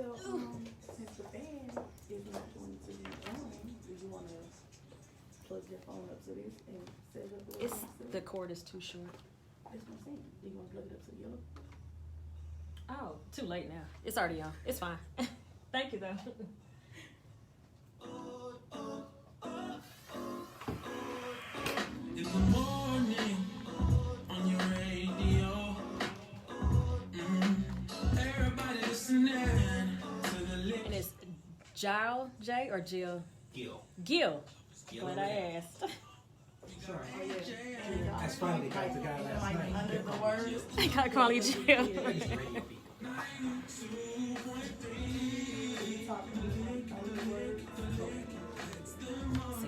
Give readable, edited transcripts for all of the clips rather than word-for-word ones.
Well, since the fan is not going to be on, do you want to plug your phone up to this and set it up? The cord is too short. That's what I'm saying. Do you want to plug it up to the yellow? Oh, too late now. It's already on. It's fine. Thank you, though. In the morning, on your radio, everybody listening to the lips. And it's Gile J or Jill? Gil. Gil. Gil What I asked. Sorry. Oh, yeah. That's funny. They got the guy last night. Under the words. I gotta call you Jill.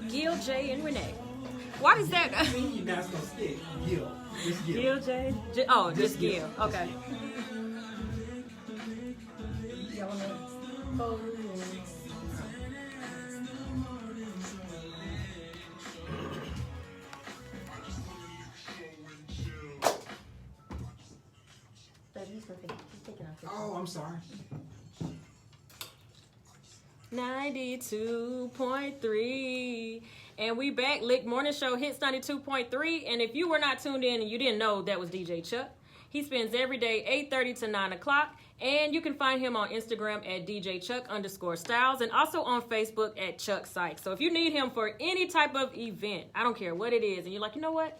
Gil, J, and Renee. Why does that? You're not gonna stick. Gil. Just Gil. Gil, J. Oh, just Gil. Okay. Y'all want to fold it in? Oh, I'm sorry. 92.3. And we back. Lick Morning Show hits 92.3. And if you were not tuned in and you didn't know, that was DJ Chuck. He spends every day 8:30 to 9 o'clock. And you can find him on Instagram at DJChuck_Styles and also on Facebook at Chuck Sykes. So if you need him for any type of event, I don't care what it is, and you're like, you know what?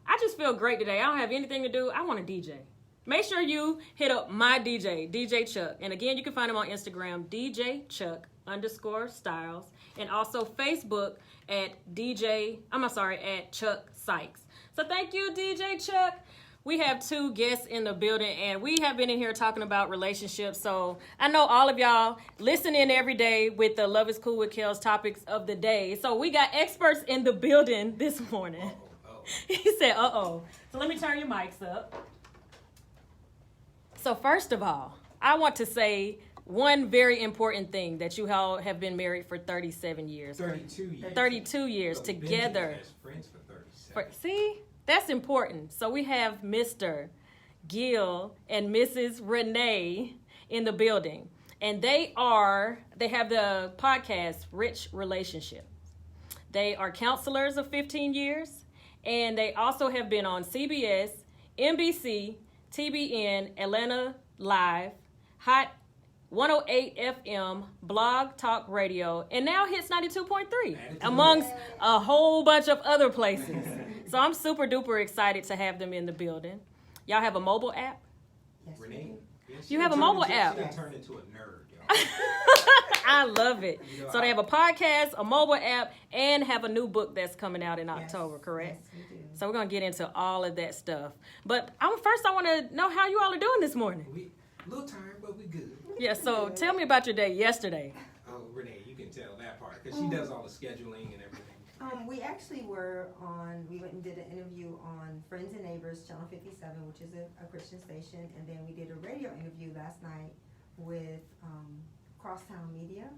I just feel great today. I don't have anything to do. I want to DJ. Make sure you hit up my DJ, DJ Chuck. And again, you can find him on Instagram, DJChuck_Styles, and also Facebook at at Chuck Sykes. So thank you, DJ Chuck. We have two guests in the building, and we have been in here talking about relationships. So I know all of y'all listen in every day with the Love is Cool with Kel's topics of the day. So we got experts in the building this morning. He said, uh-oh. So let me turn your mics up. So first of all, I want to say one very important thing, that you all have been married for 37 years. 32 years. 32 years So together. Benji has friends for 37. See, that's important. So we have Mr. Gil and Mrs. Renee in the building. And they have the podcast, Rich Relationship. They are counselors of 15 years. And they also have been on CBS, NBC, TBN, Atlanta Live, Hot 108 FM, Blog Talk Radio, and now hits 92.3, amongst a whole bunch of other places. So I'm super duper excited to have them in the building. Y'all have a mobile app? Yes, Renee? You have a mobile app. She turned into a nerd, y'all. I love it. So they have a podcast, a mobile app, and have a new book that's coming out in October, correct? Yes, we do. So we're going to get into all of that stuff. But first I want to know how you all are doing this morning. We a little tired, but we good. Yeah, so tell me about your day yesterday. Oh, Renee, you can tell that part because she does all the scheduling and everything. We actually we went and did an interview on Friends and Neighbors, Channel 57, which is a Christian station. And then we did a radio interview last night with Crosstown Media.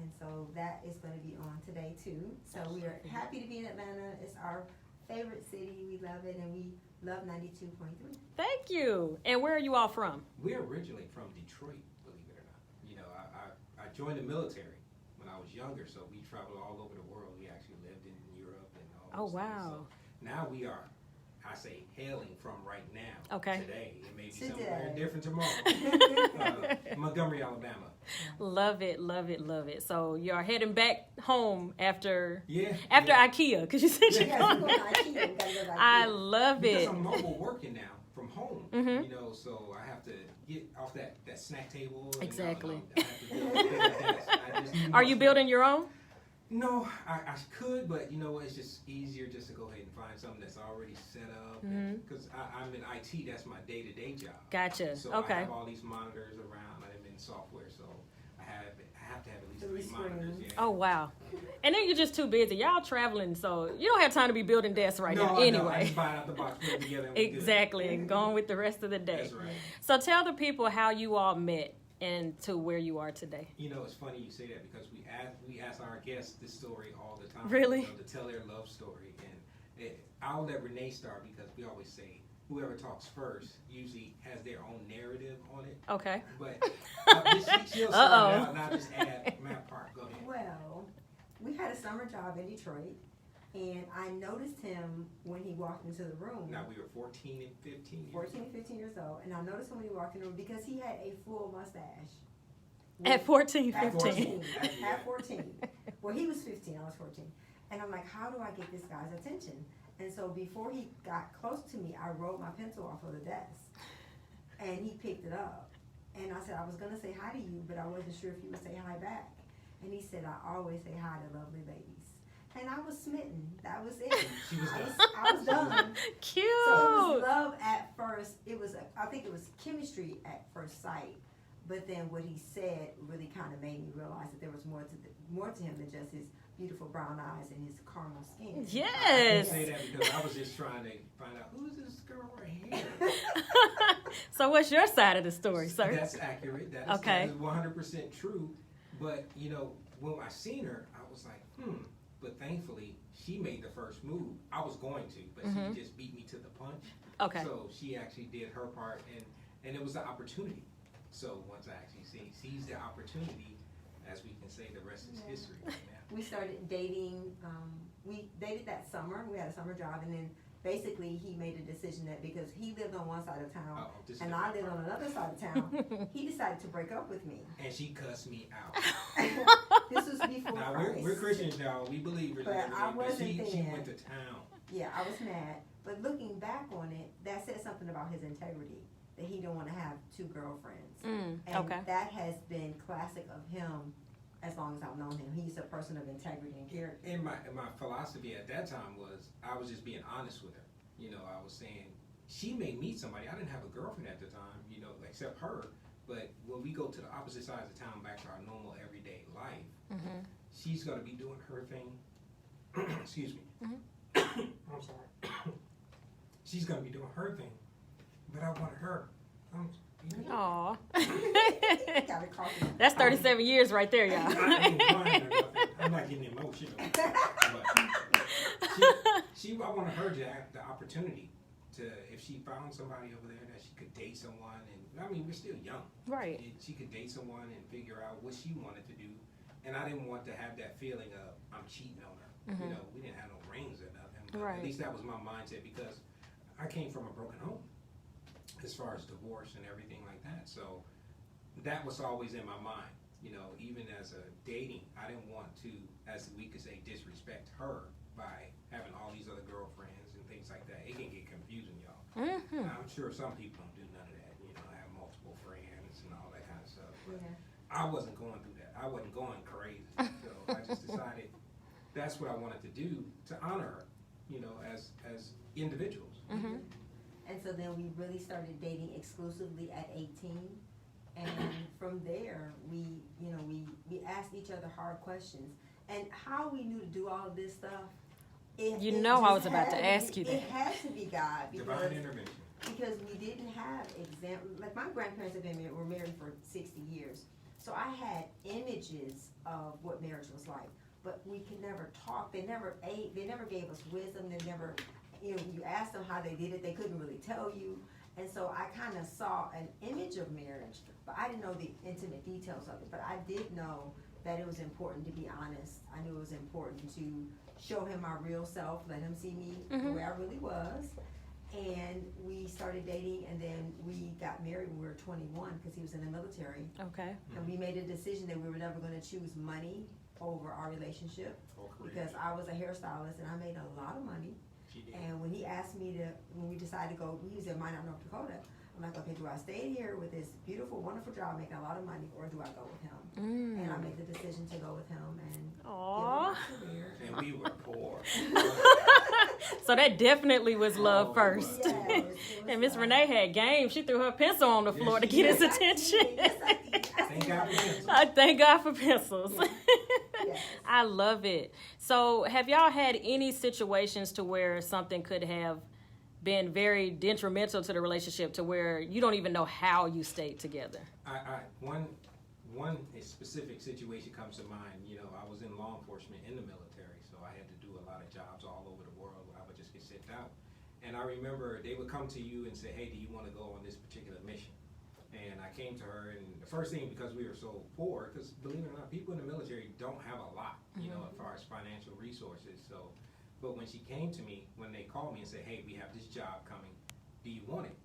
And so that is going to be on today, too. So we are happy to be in Atlanta. It's our favorite city. We love it, and we love 92.3. Thank you. And where are you all from? We're originally from Detroit, believe it or not. You know, I joined the military when I was younger, so we traveled all over the world. We actually lived in Europe and all those things. Wow. So now we are, I say, hailing from right now. Okay. Today. It may be Today. somewhere different tomorrow. Montgomery, Alabama. Love it, love it, love it. So you're heading back home after Yeah. IKEA, because you said you're Yes, going we're going to IKEA. We gotta go to I IKEA. love Because it. I'm mobile working now from home, Mhm. you know, so I have to get off that snack table. And, Exactly. I have to build a bigger desk. I just need Are more you space. building your own? No, I could, but you know what? It's just easier just to go ahead and find something that's already set up. Because I'm in IT, that's my day-to-day job. Gotcha. So Okay. I have all these monitors around. I'm in software, so I have to have at least 3 monitors. Yeah. Oh, wow. And then you're just too busy. Y'all traveling, so you don't have time to be building desks right now No, I anyway. just buy it out the box, put it together, and we good. Exactly, and going with the rest of the day. That's right. So tell the people how you all met and to where you are today. You know, it's funny you say that because we ask our guests this story all the time. Really? You know, to tell their love story. And I'll let Renee start because we always say whoever talks first usually has their own narrative on it. Okay. But she'll start out and I'll just add my part. Go ahead. Well, we had a summer job in Detroit, and I noticed him when he walked into the room. Now we were 14 and 15 years 14 and 15 years old, and I noticed him when he walked in the room because he had a full mustache. At 14, At 15. 14. At 14. Well, he was 15, I was 14. And I'm like, how do I get this guy's attention? And so before he got close to me, I rolled my pencil off of the desk. And he picked it up. And I said, I was going to say hi to you, but I wasn't sure if you would say hi back. And he said, I always say hi to lovely ladies. And I was smitten. That was it. She was done. I was done. Cute. So it was love at first. I think it was chemistry at first sight. But then what he said really kind of made me realize that there was more to him than just his beautiful brown eyes and his caramel skin. I Yes. didn't say that because I was just trying to find out who's this girl right here. So what's your side of the story, sir? That's accurate. That is 100% true. But you know, when I seen her, I was like, But thankfully, she made the first move. I was going to, but she just beat me to the punch. Okay. So she actually did her part, and it was an opportunity. So once I actually seized the opportunity, as we can say, the rest is history right now. We started dating. We dated that summer. We had a summer job, and then basically he made a decision that because he lived on one side of town and I lived on another side of town, he decided to break up with me. And she cussed me out. This was before Now Christ. we're Christians, y'all. We believers. But I wasn't she then. went to town. Yeah, I was mad. But looking back on it, that said something about his integrity, that he didn't want to have two girlfriends. And that has been classic of him as long as I've known him. He's a person of integrity and character. And my philosophy at that time was I was just being honest with her. You know, I was saying she may meet somebody. I didn't have a girlfriend at the time, you know, except her. But when we go to the opposite sides of town back to our normal everyday life, she's going to be doing her thing. Excuse me. I'm sorry. She's going to be doing her thing. But I want her. Aw. Gotta call him. That's 37 years right there, y'all. I ain't crying or nothing. I'm not getting emotional. But I wanted her to have the opportunity to, if she found somebody over there that she could date someone, and I mean, we're still young. Right. And she could date someone and figure out what she wanted to do. And I didn't want to have that feeling of, I'm cheating on her. You know, we didn't have no rings or nothing. But Right. at least that was my mindset because I came from a broken home as far as divorce and everything like that. So that was always in my mind. You know, even as a dating, I didn't want to, as we could say, disrespect her by having all these other girlfriends and things like that. It can get confusing, y'all. I'm sure some people don't do none of that. You know, have multiple friends and all that kind of stuff. But I wasn't going through that. I wasn't going crazy. So I just decided that's what I wanted to do to honor her, you know, as individuals. And so then we really started dating exclusively at 18. And from there, we asked each other hard questions. And how we knew to do all of this stuff, I was about to ask you that. It had to be God. Divine intervention. Because we didn't have examples. Like my grandparents were married for 60 years. So I had images of what marriage was like. But we could never talk. They never gave us wisdom. They never, you asked them how they did it, they couldn't really tell you. And so I kind of saw an image of marriage, but I didn't know the intimate details of it. But I did know that it was important to be honest. I knew it was important to show him my real self, let him see me the way I really was. And we started dating, and then we got married when we were 21 because he was in the military. Okay. And we made a decision that we were never going to choose money over our relationship because I was a hairstylist and I made a lot of money. And when he asked me when we decided to go, he was in Minot, North Dakota. I'm like, okay, do I stay here with this beautiful, wonderful job, making a lot of money, or do I go with him? And I made the decision to go with him and Aww. give him my career. And we were poor. So that definitely was love first. Yes, it was And Miss love. Renee had game. She threw her pencil on the floor to she get his Yes, I attention. did. Yes, I did. Thank God for pencils. I thank God for pencils. Yes. I love it. So have y'all had any situations to where something could have been very detrimental to the relationship to where you don't even know how you stayed together? One specific situation comes to mind. You know, I was in law enforcement in the military, so I had to do a lot of jobs all over the world where I would just get sent out. And I remember they would come to you and say, hey, do you want to go on this particular mission? And I came to her, and the first thing, because we were so poor, because believe it or not, people in the military don't have a lot, you know, as far as financial resources. So, but when she came to me, when they called me and said, hey, we have this job coming, do you want it?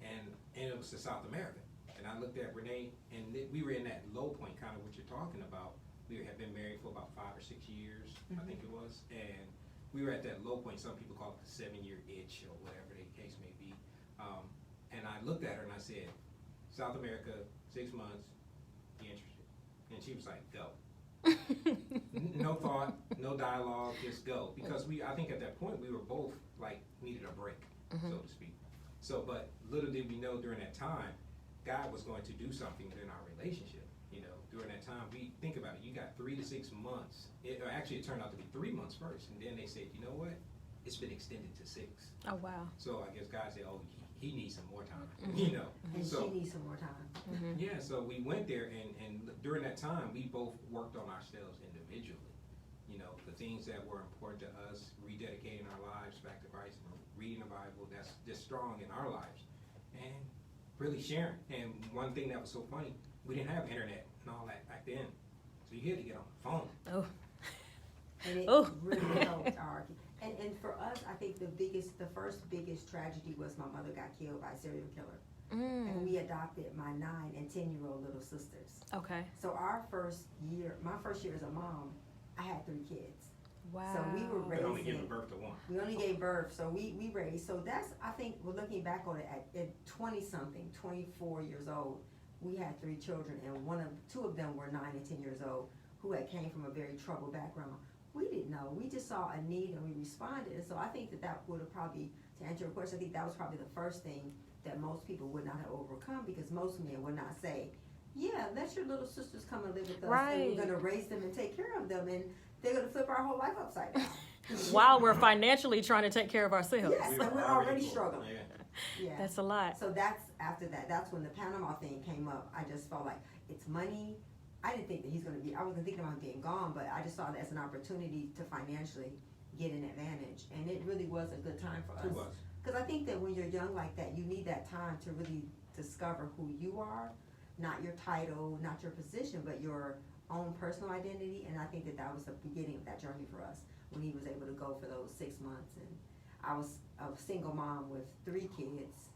And it was to South America. And I looked at Renee, and we were in that low point, kind of what you're talking about. We had been married for about 5 or 6 years, I think it was, and we were at that low point. Some people call it the 7-year itch or whatever the case may be. And I looked at her and I said, South America, 6 months, you interested? And she was like, go. No thought, no dialogue, just go. Because I think at that point we were both like needed a break, so to speak. So, but little did we know during that time, God was going to do something within our relationship. You know, during that time, we think about it. You got 3 to 6 months. It turned out to be 3 months first, and then they said, you know what? It's been extended to 6. Oh wow. So I guess God said, oh, he needs some more time. You know, And so she needs some more time. yeah. So we went there, and during that time, we both worked on ourselves individually. You know, the things that were important to us, rededicating our lives back to Christ, and reading the Bible. That's just strong in our lives, and really sharing. And one thing that was so funny, we didn't have internet and all that back then, so you had to get on the phone. Oh. And it Oh. really helped our, and for us, I think the first biggest tragedy was my mother got killed by a serial killer. And we adopted my 9 and 10-year-old little sisters. Okay. So my first year as a mom, I had 3 kids. Wow. So we were We raising. only giving birth to 1. We only gave birth, so we raised. So that's, I think, we're looking back on it at 20-something, 24 years old, we had 3 children, and 2 of them were 9 and 10 years old, who had came from a very troubled background. We didn't know. We just saw a need and we responded. And so I think that would have probably, to answer your question, I think that was probably the first thing that most people would not have overcome, because most men would not say, yeah, let your little sisters come and live with us, and we're going to raise them and take care of them, and they're going to flip our whole life upside down. While we're financially trying to take care of ourselves. Yes, and we're already struggling. Yeah. That's a lot. So that's when the Panama thing came up. I just felt like it's money. I didn't think that I wasn't thinking about him being gone, but I just saw it as an opportunity to financially get an advantage. And it really was a good time for us. It was. Because I think that when you're young like that, you need that time to really discover who you are, not your title, not your position, but your own personal identity. And I think that was the beginning of that journey for us, when he was able to go for those 6 months. And I was a single mom with 3 kids.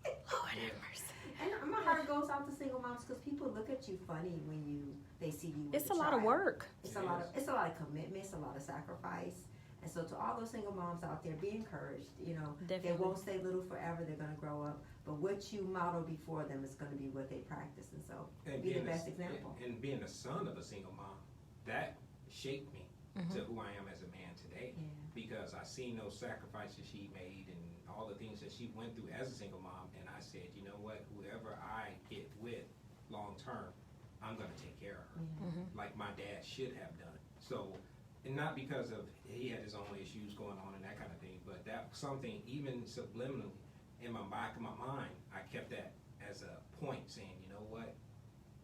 Lord have mercy. And my heart goes out to single moms, because people look at you funny when they see you with It's a lot of work. It's a lot of commitment. It's a lot of sacrifice. And so to all those single moms out there, be encouraged. You know, Definitely. They won't stay little forever. They're going to grow up. But what you model before them is going to be what they practice. And so be the best example. And being the son of a single mom, that shaped me to who I am as a man today. Yeah. Because I seen those sacrifices she made and all the things that she went through as a single mom, and I said, you know what, whoever I get with long term, I'm going to take care of her, like my dad should have done. So, and not because of he had his own issues going on and that kind of thing, but that something even subliminally in my back of my mind, I kept that as a point, saying, you know what,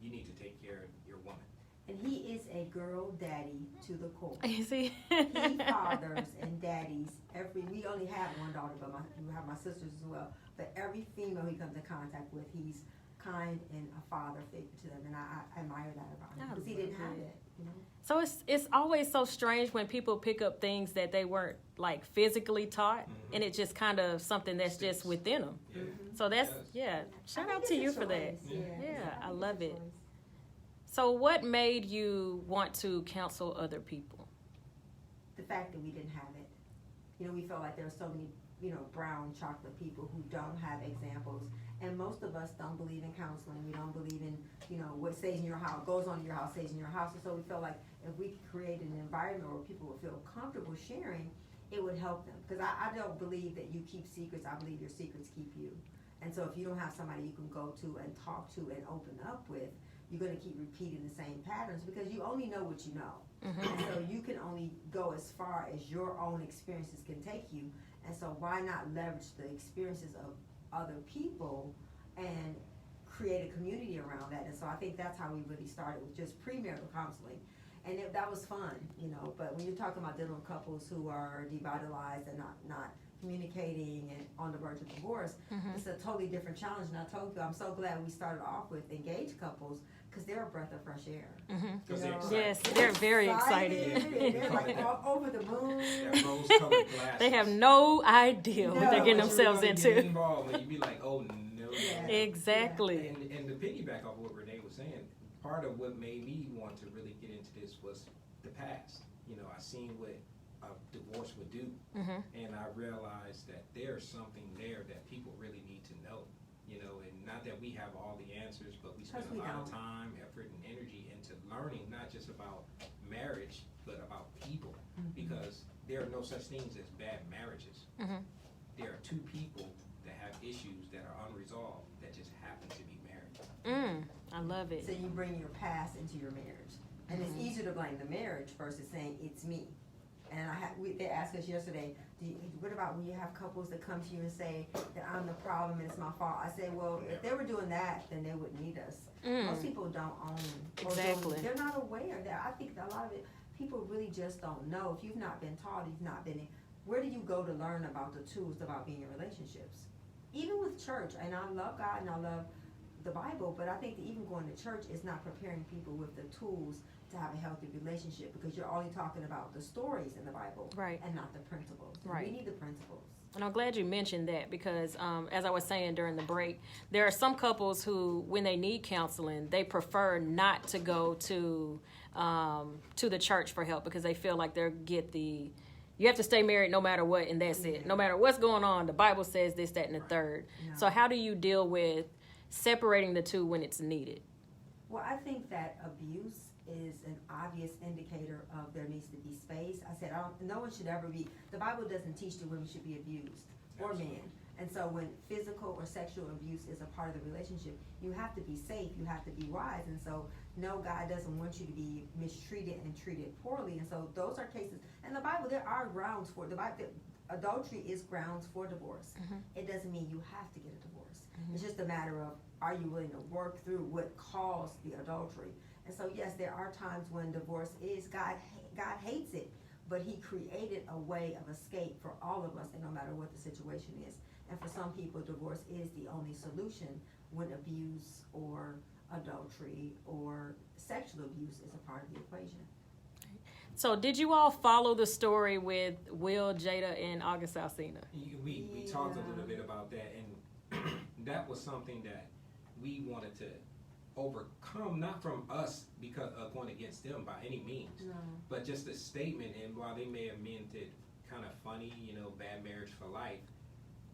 you need to take care of your woman. And he is a girl daddy to the core. You see? He fathers and daddies we only have 1 daughter, but we have my sisters as well. But every female he comes in contact with, he's kind and a father figure to them, and I admire that about him, because he didn't have that. You know? So it's always so strange when people pick up things that they weren't like physically taught, and it's just kind of something that's just within them. Yeah. So that's Yes. Shout I out think to it's you a for that. choice. Yeah, I think love it's a it. choice. So what made you want to counsel other people? The fact that we didn't have it. You know, we felt like there were so many, brown chocolate people who don't have examples. And most of us don't believe in counseling. We don't believe in, what stays in your house, goes on in your house, stays in your house. And so we felt like if we could create an environment where people would feel comfortable sharing, it would help them. Because I don't believe that you keep secrets. I believe your secrets keep you. And so if you don't have somebody you can go to and talk to and open up with, you're going to keep repeating the same patterns, because you only know what you know. And so you can only go as far as your own experiences can take you. And so why not leverage the experiences of other people and create a community around that? And so I think that's how we really started, with just premarital counseling. And that was fun, But when you're talking about dealing with couples who are devitalized and not communicating and on the verge of divorce, it's a totally different challenge. And I told you, I'm so glad we started off with engaged couples because they're a breath of fresh air. Because You know, Yes, they're very excited. and they're like all over the moon. That rose-colored glasses. They have no idea what they're getting No. themselves You're gonna get into. involved when you be like, oh no. Yeah. Exactly. And to piggyback off what Renee was saying, part of what made me want to really get into this was the past. You know, I seen what a divorce would do, and I realized that there's something there that people really need to know. You know, and not that we have all the answers, but we spend a lot of time, effort, and energy into learning not just about marriage, but about people, because there are no such things as bad marriages. There are two people that have issues that are unresolved that just happen to be married. I love it. So you bring your past into your marriage. And it's easier to blame the marriage versus saying it's me. And they asked us yesterday, what about when you have couples that come to you and say that I'm the problem and it's my fault? I say, well, if they were doing that, then they wouldn't need us. Most people don't own. Exactly. They're not aware. I think that a lot of it, people really just don't know. If you've not been taught, you've not been in, where do you go to learn about the tools about being in relationships? Even with church, and I love God and I love the Bible, but I think that even going to church is not preparing people with the tools to have a healthy relationship, because you're only talking about the stories in the Bible, Right. and not the principles. Right. We need the principles. And I'm glad you mentioned that because, as I was saying during the break, there are some couples who, when they need counseling, they prefer not to go to the church for help because they feel like they'll get the, you have to stay married no matter what, and that's it. No matter what's going on, the Bible says this, that, and the third. No. So how do you deal with separating the two when it's needed? Well, I think that abuse is an obvious indicator of there needs to be space. I said, no one should ever be, the Bible doesn't teach that women should be abused, or men. And so when physical or sexual abuse is a part of the relationship, you have to be safe, you have to be wise. And so, no, God doesn't want you to be mistreated and treated poorly. And so those are cases, and the Bible, there are grounds for, adultery is grounds for divorce. It doesn't mean you have to get a divorce. It's just a matter of, are you willing to work through what caused the adultery? And so, yes, there are times when divorce is, God hates it, but he created a way of escape for all of us, and no matter what the situation is. And for some people, divorce is the only solution when abuse or adultery or sexual abuse is a part of the equation. So did you all follow the story with Will, Jada, and August Alsina? We talked a little bit about that, and that was something that we wanted to overcome, not from us because of going against them by any means, but just a statement. And while they may have meant it kind of funny, bad marriage for life,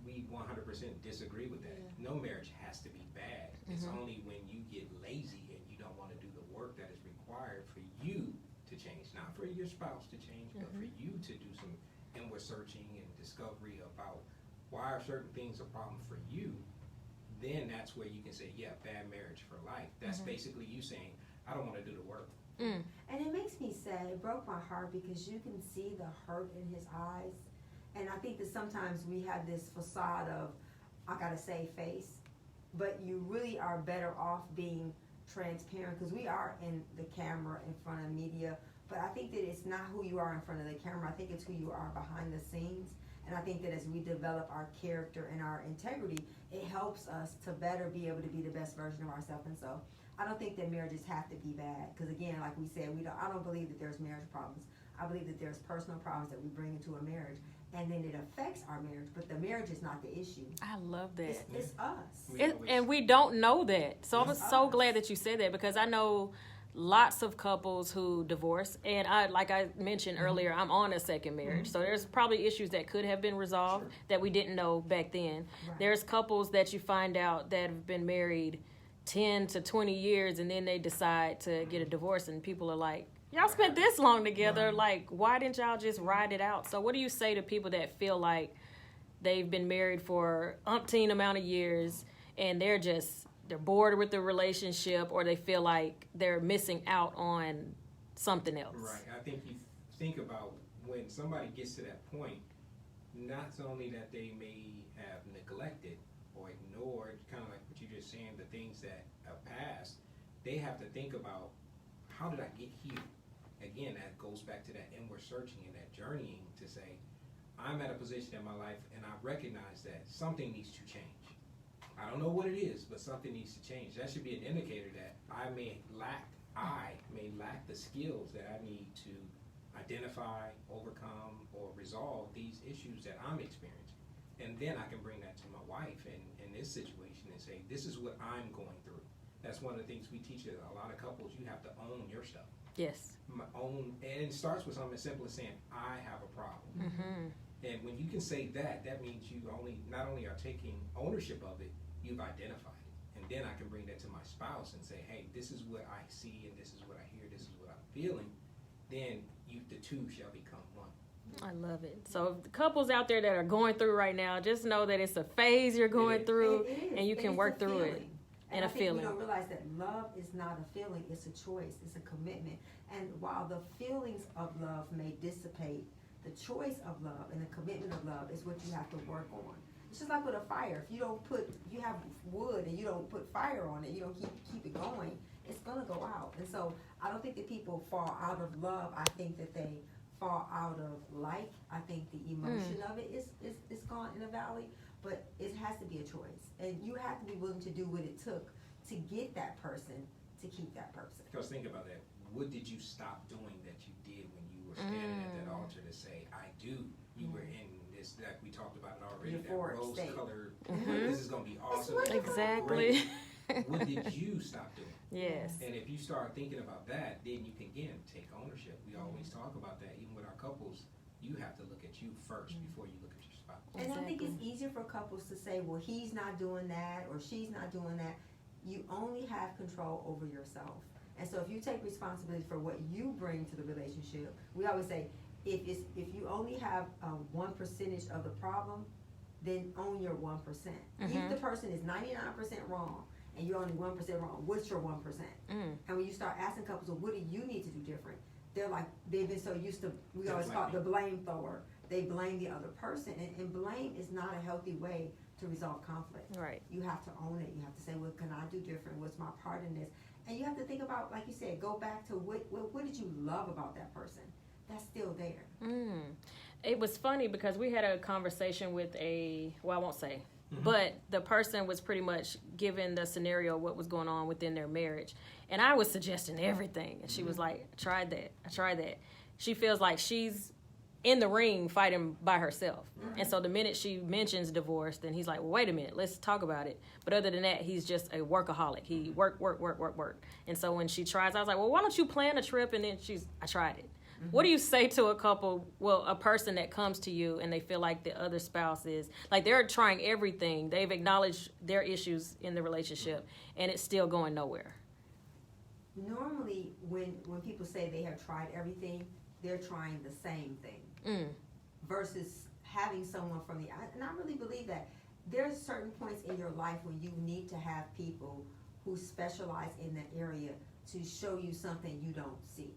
we 100% disagree with that. No marriage has to be bad. It's only when you get lazy and you don't want to do the work that is required for you to change, not for your spouse to change, but for you to do some inward searching and discovery about why are certain things a problem for you. Then that's where you can say, yeah, bad marriage for life. That's basically you saying, I don't want to do the work. And it makes me sad, it broke my heart because you can see the hurt in his eyes. And I think that sometimes we have this facade of, I gotta save face, but you really are better off being transparent, because we are in the camera in front of media, but I think that it's not who you are in front of the camera, I think it's who you are behind the scenes. And I think that as we develop our character and our integrity, it helps us to better be able to be the best version of ourselves. And so I don't think that marriages have to be bad, because again, like we said, I don't believe that there's marriage problems. I believe that there's personal problems that we bring into a marriage, and then it affects our marriage, but the marriage is not the issue. I love that. It's us. And we don't know that. So I'm so glad that you said that, because I know lots of couples who divorce, and like I mentioned earlier, I'm on a second marriage, so there's probably issues that could have been resolved that we didn't know back then. Right. There's couples that you find out that have been married 10 to 20 years, and then they decide to get a divorce, and people are like, y'all spent this long together, like, why didn't y'all just ride it out? So what do you say to people that feel like they've been married for umpteen amount of years, and they're bored with the relationship, or they feel like they're missing out on something else? Right. I think you think about when somebody gets to that point, not only that they may have neglected or ignored, kind of like what you're just saying, the things that have passed, they have to think about, how did I get here? Again, that goes back to that inward searching and that journeying to say, I'm at a position in my life and I recognize that something needs to change. I don't know what it is, but something needs to change. That should be an indicator that I may lack the skills that I need to identify, overcome, or resolve these issues that I'm experiencing. And then I can bring that to my wife in this situation and say, this is what I'm going through. That's one of the things we teach a lot of couples. You have to own your stuff. Yes. And it starts with something as simple as saying, I have a problem. Mm-hmm. And when you can say that, that means you not only are taking ownership of it, you've identified it. And then I can bring that to my spouse and say, hey, this is what I see and this is what I hear, this is what I'm feeling. Then the two shall become one. I love it. So the couples out there that are going through right now, just know that it's a phase you're going through, and you can work through it. And I think we don't realize that love is not a feeling, it's a choice, it's a commitment. And while the feelings of love may dissipate, the choice of love and the commitment of love is what you have to work on. It's just like with a fire. If you have wood and you don't put fire on it, you don't keep it going, it's gonna go out. And so I don't think that people fall out of love. I think that they fall out of like. I think the emotion of it is gone in a valley, but it has to be a choice. And you have to be willing to do what it took to get that person, to keep that person. Because think about that. What did you stop doing that you did when you were standing at that altar to say, I do? You were in this, like we talked about it already, that rose-colored, this is going to be awesome. Exactly. What did you stop doing? Yes. And if you start thinking about that, then you can, again, take ownership. We always talk about that, even with our couples. You have to look at you first before you look at your spouse. And I think it's easier for couples to say, well, he's not doing that or she's not doing that. You only have control over yourself. And so if you take responsibility for what you bring to the relationship, we always say, if you only have 1% of the problem, then own your 1%. If the person is 99% wrong and you're only 1% wrong, what's your 1%? And when you start asking couples, well, what do you need to do different? They're like, they've been so used to, we always call it the blame thrower. They blame the other person, and blame is not a healthy way to resolve conflict. Right. You have to own it. You have to say, what can I do different? What's my part in this? And you have to think about, like you said, go back to what did you love about that person? That's still there. It was funny because we had a conversation with I won't say, but the person was pretty much given the scenario what was going on within their marriage. And I was suggesting everything. And she was like, I tried that. She feels like she's in the ring fighting by herself. And so the minute she mentions divorce, then he's like, well, wait a minute, let's talk about it. But other than that, he's just a workaholic. He work. And so when she tries, I was like, well, why don't you plan a trip? And then I tried it. What do you say to a couple, a person that comes to you and they feel like the other spouse is, like they're trying everything. They've acknowledged their issues in the relationship and it's still going nowhere. Normally, when people say they have tried everything, they're trying the same thing. Versus having someone from the, and I really believe that there's certain points in your life when you need to have people who specialize in that area to show you something you don't see.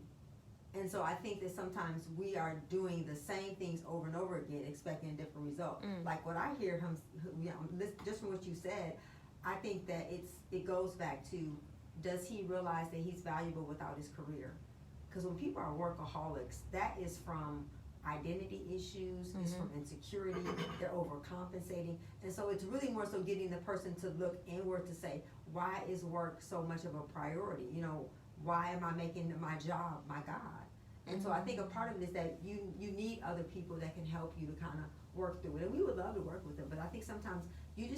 And so I think that sometimes we are doing the same things over and over again, expecting a different result. Like what I hear him, just from what you said, I think that it goes back to, does he realize that he's valuable without his career? Because when people are workaholics, that is from identity issues, it's from insecurity, they're overcompensating. And so it's really more so getting the person to look inward to say, why is work so much of a priority? Why am I making my job my God? And so I think a part of it is that you need other people that can help you to kind of work through it. And we would love to work with them, but I think sometimes you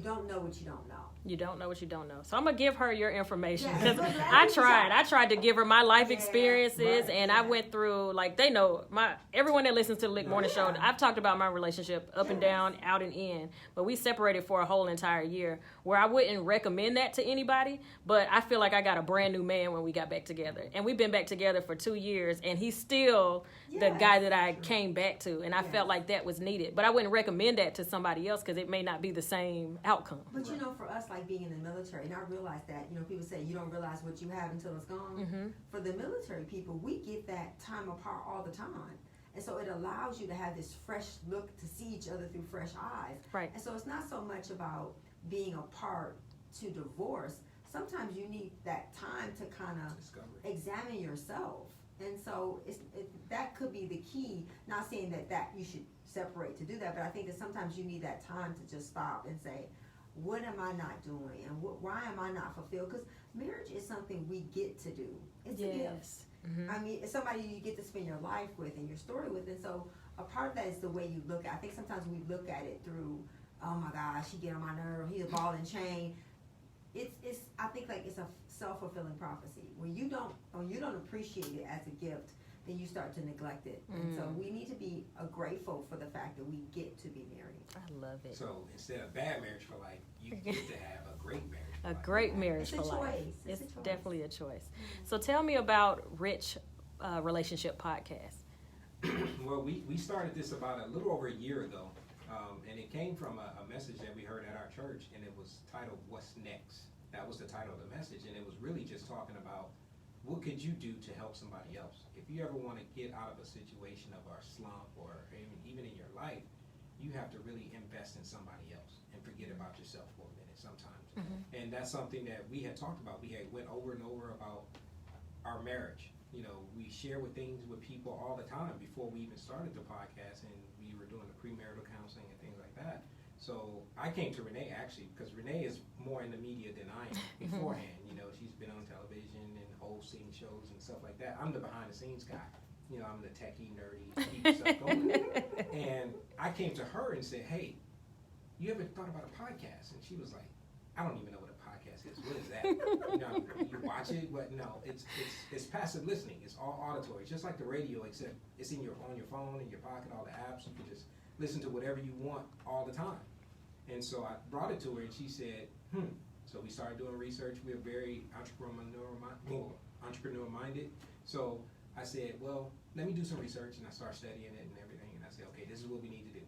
don't know what you don't know. You don't know what you don't know. So I'm going to give her your information. Yeah, Because I tried to give her my life experiences, and I went through, like, they know, everyone that listens to the Lick Morning Show, I've talked about my relationship up and down, out and in, but we separated for a whole entire year, where I wouldn't recommend that to anybody, but I feel like I got a brand new man when we got back together. And we've been back together for 2 years, and he's still the guy that I came back to, and I felt like that was needed. But I wouldn't recommend that to somebody else because it may not be the same outcome. But for us, like being in the military, and I realize that, people say you don't realize what you have until it's gone. For the military people, we get that time apart all the time. And so it allows you to have this fresh look, to see each other through fresh eyes. Right. And so it's not so much about being apart to divorce. Sometimes you need that time to kind of examine yourself. And so that could be the key. Not saying that you should separate to do that. But I think that sometimes you need that time to just stop and say, what am I not doing, and why am I not fulfilled? Because marriage is something we get to do. It's a gift. Yes. Mm-hmm. I mean, it's somebody you get to spend your life with and your story with, and so a part of that is the way you look at it. I think sometimes we look at it through, oh my gosh, he get on my nerve, he's a ball and chain. It's I think like it's a self-fulfilling prophecy. When you don't appreciate it as a gift, then you start to neglect it. And so we need to be grateful for the fact that we get to be married. I love it. So instead of bad marriage for life, you get to have a great marriage for life. A great marriage It's a for life. choice. It's It's a choice. definitely a choice. So tell me about Rich Relationship Podcast. Well, we started this about a little over a year ago, and it came from a message that we heard at our church, and it was titled "What's Next?" That was the title of the message, and it was really just talking about what could you do to help somebody else. If you ever want to get out of a situation of a slump, or even in your life, you have to really invest in somebody else and forget about yourself for a minute sometimes. And that's something that we had talked about. We had went over and over about our marriage. You know, we share with people all the time before we even started the podcast, and we were doing the premarital counseling and things like that. So I came to Renee actually because Renee is more in the media than I am beforehand. You know, she's been on television and hosting shows and stuff like that. I'm the behind the scenes guy. You know, I'm the techie, nerdy, keep stuff going. And I came to her and said, hey, you ever thought about a podcast? And she was like, I don't even know what a podcast is. What is that? You know, you watch it, but no, it's passive listening. It's all auditory. It's just like the radio, except it's on your phone, in your pocket, all the apps. You can just listen to whatever you want all the time. And so I brought it to her, and she said, So we started doing research. We are very entrepreneur-minded. So I said, well, let me do some research, and I started studying it and everything. And I said, okay, this is what we need to do.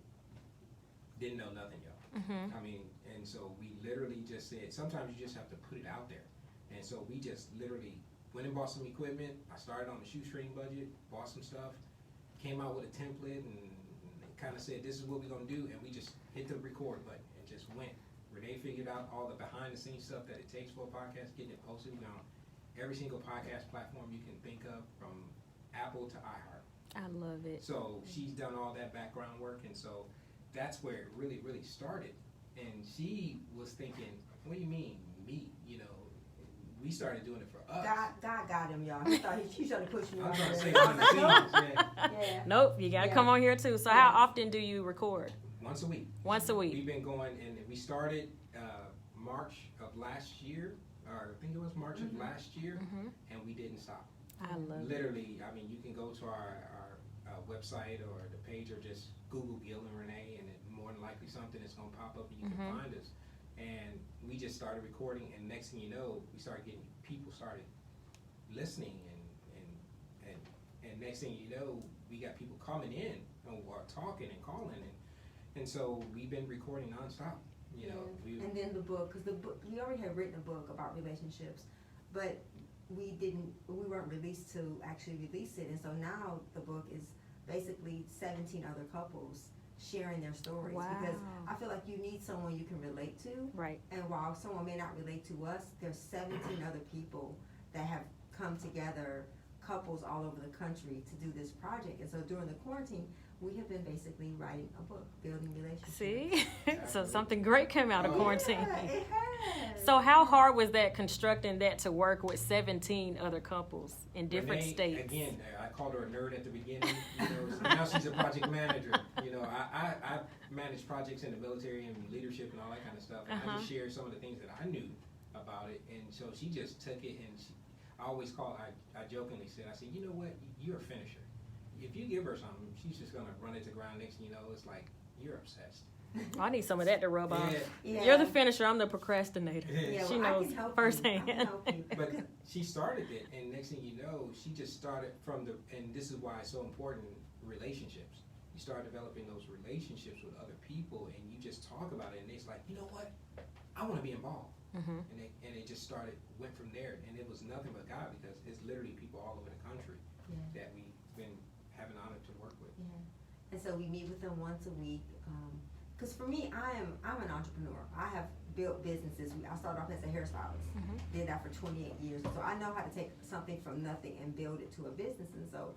Didn't know nothing, y'all. I mean, and so we literally just said, sometimes you just have to put it out there. And so we just literally went and bought some equipment. I started on the shoestring budget, bought some stuff, came out with a template, and kind of said, this is what we're going to do. And we just hit the record button and just went. Renee figured out all the behind-the-scenes stuff that it takes for a podcast, getting it posted. We're on every single podcast platform you can think of, from Apple to iHeart. I love it. So she's done all that background work, and so that's where it really, really started. And she was thinking, what do you mean, me? You know, we started doing it for us. God got him, y'all. He thought he tried to push me I'm off trying to there. say behind the scenes, Yeah. Nope, you got to come on here too. So how often do you record? Once a week. Once a week. We've been going, and we started March of last year, or I think it was March of last year, and we didn't stop. I love it. Literally, I mean, you can go to our website or the page, or just Google Gil and Renee, and more than likely something is going to pop up and you can find us. And we just started recording, and next thing you know, we started getting people started listening, and next thing you know, we got people coming in or talking and calling, and so we've been recording nonstop. You know, and then the book, because we already had written a book about relationships, but we weren't released to actually release it, and so now the book is basically 17 other couples sharing their stories. Wow. Because I feel like you need someone you can relate to. Right. And while someone may not relate to us, there's 17 other people that have come together, couples all over the country, to do this project. And so during the quarantine, we have been basically writing a book, building relationships. See? So something great came out of quarantine. Yeah, it has. So how hard was that, constructing that to work with 17 other couples in different Renee, states? Again, I called her a nerd at the beginning. You know, so now she's a project manager. You know, I manage projects in the military and leadership and all that kind of stuff. And I just shared some of the things that I knew about it. And so she just took it, and I always I jokingly said, I said, you know what, you're a finisher. If you give her something, she's just going to run it to ground. Next thing you know, it's like, you're obsessed. I need some of that to rub off. Yeah. You're the finisher, I'm the procrastinator. Yeah, She well, knows I can help firsthand. You. I can help you. But she started it, and next thing you know, she just started and this is why it's so important, relationships. You start developing those relationships with other people, and you just talk about it, and it's like, you know what, I want to be involved. And it just went from there, and it was nothing but God, because it's literally people all over the country that we've been having honor to work with. Yeah. And so we meet with them once a week. Because for me, I'm an entrepreneur. I have built businesses. I started off as a hairstylist. Did that for 28 years. So I know how to take something from nothing and build it to a business. And so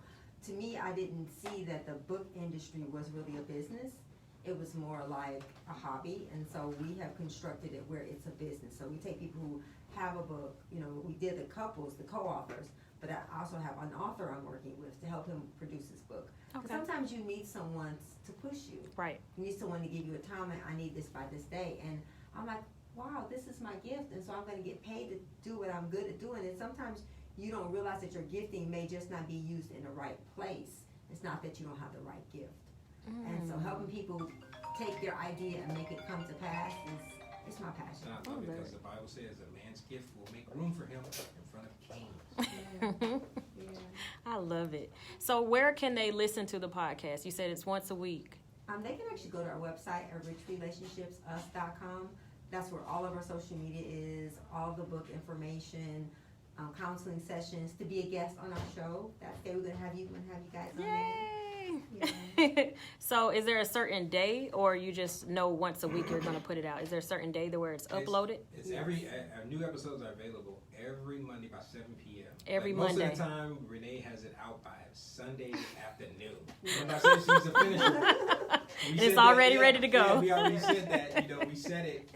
to me, I didn't see that the book industry was really a business. It was more like a hobby, and so we have constructed it where it's a business. So we take people who have a book, you know, we did the couples, the co-authors, but I also have an author I'm working with to help him produce his book. Okay. Sometimes you need someone to push you. Right. You need someone to give you a time, and I need this by this day. And I'm like, wow, this is my gift, and so I'm going to get paid to do what I'm good at doing. And sometimes you don't realize that your gifting may just not be used in the right place. It's not that you don't have the right gift. And so helping people take their idea and make it come to pass is my passion. I love it because the Bible says a man's gift will make room for him in front of kings. Yeah. I love it. So where can they listen to the podcast? You said it's once a week. They can actually go to our website at richrelationshipsus.com. That's where all of our social media is, all the book information, counseling sessions, to be a guest on our show. That day we're going to have you guys on there. Yay! Yeah. So is there a certain day, or you just know once a week you're going to put it out? Is there a certain day where it's uploaded? It's every new episodes are available every Monday by 7 p.m. Every most Monday. Most of the time, Renee has it out by Sunday afternoon. When I said she's a finisher, and it's already ready to go. Yeah, we already said that. You know, we set it